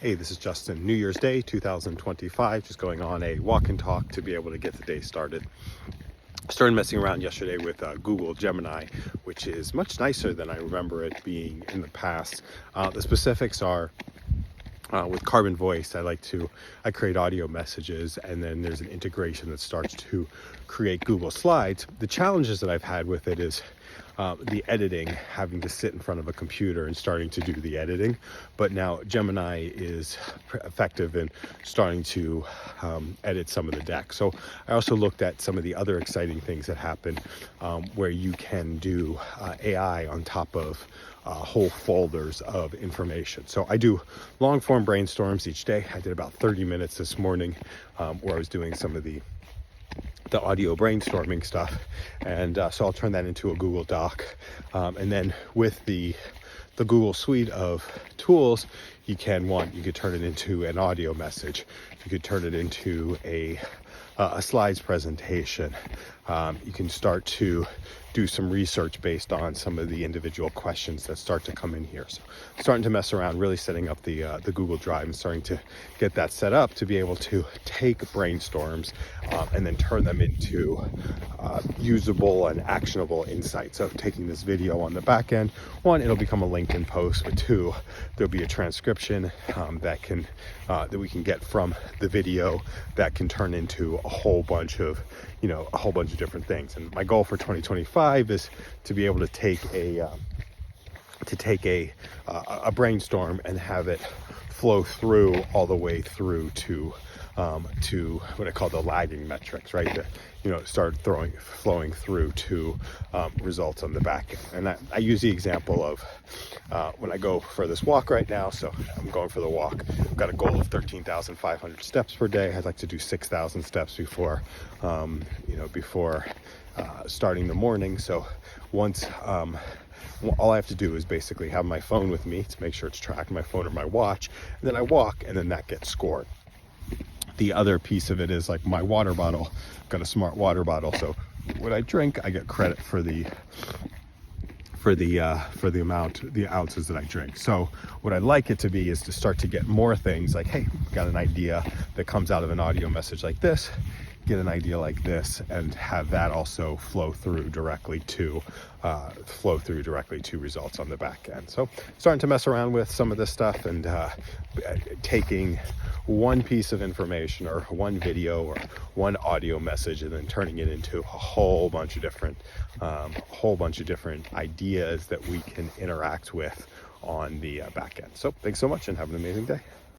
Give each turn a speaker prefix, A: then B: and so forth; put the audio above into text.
A: Hey, this is Justin. New Year's Day 2025, just going on a walk and talk to be able to get the day started. Started messing around yesterday with Google Gemini, which is much nicer than I remember it being in the past. The specifics are with Carbon Voice, I create audio messages, and then there's an integration that starts to create Google Slides. The challenges that I've had with it is the editing, having to sit in front of a computer and starting to do the editing. But now Gemini is effective in starting to edit some of the deck. So I also looked at some of the other exciting things that happen where you can do AI on top of whole folders of information. So I do long form brainstorms each day. I did about 30 minutes this morning where I was doing some of the audio brainstorming stuff, and so I'll turn that into a Google Doc, and then with the Google suite of tools, you could turn it into an audio message, you could turn it into a slides presentation. You can start to do some research based on some of the individual questions that start to come in here. So starting to mess around, really setting up the Google Drive and starting to get that set up to be able to take brainstorms and then turn them into usable and actionable insights. So taking this video on the back end, one, it'll become a LinkedIn post, but two, there'll be a transcription that we can get from the video that can turn into a whole bunch of different things. And my goal for 2025 is to be able to take a brainstorm and have it flow through all the way through to what I call the lagging metrics, right? Start flowing through to results on the back end. And I use the example of when I go for this walk right now. So I'm going for the walk. I've got a goal of 13,500 steps per day. I'd like to do 6,000 steps before starting the morning. So once all I have to do is basically have my phone with me to make sure it's tracked, my phone or my watch, and then I walk, and then that gets scored. The other piece of it is like my water bottle. I've got a smart water bottle, so when I drink, I get credit for the ounces that I drink. So what I'd like it to be is to start to get more things like, hey, got an idea that comes out of an audio message like this, get an idea like this, and have that also flow through directly to results on the back end. So starting to mess around with some of this stuff and taking one piece of information or one video or one audio message and then turning it into a whole bunch of different ideas that we can interact with on the back end. So thanks so much and have an amazing day.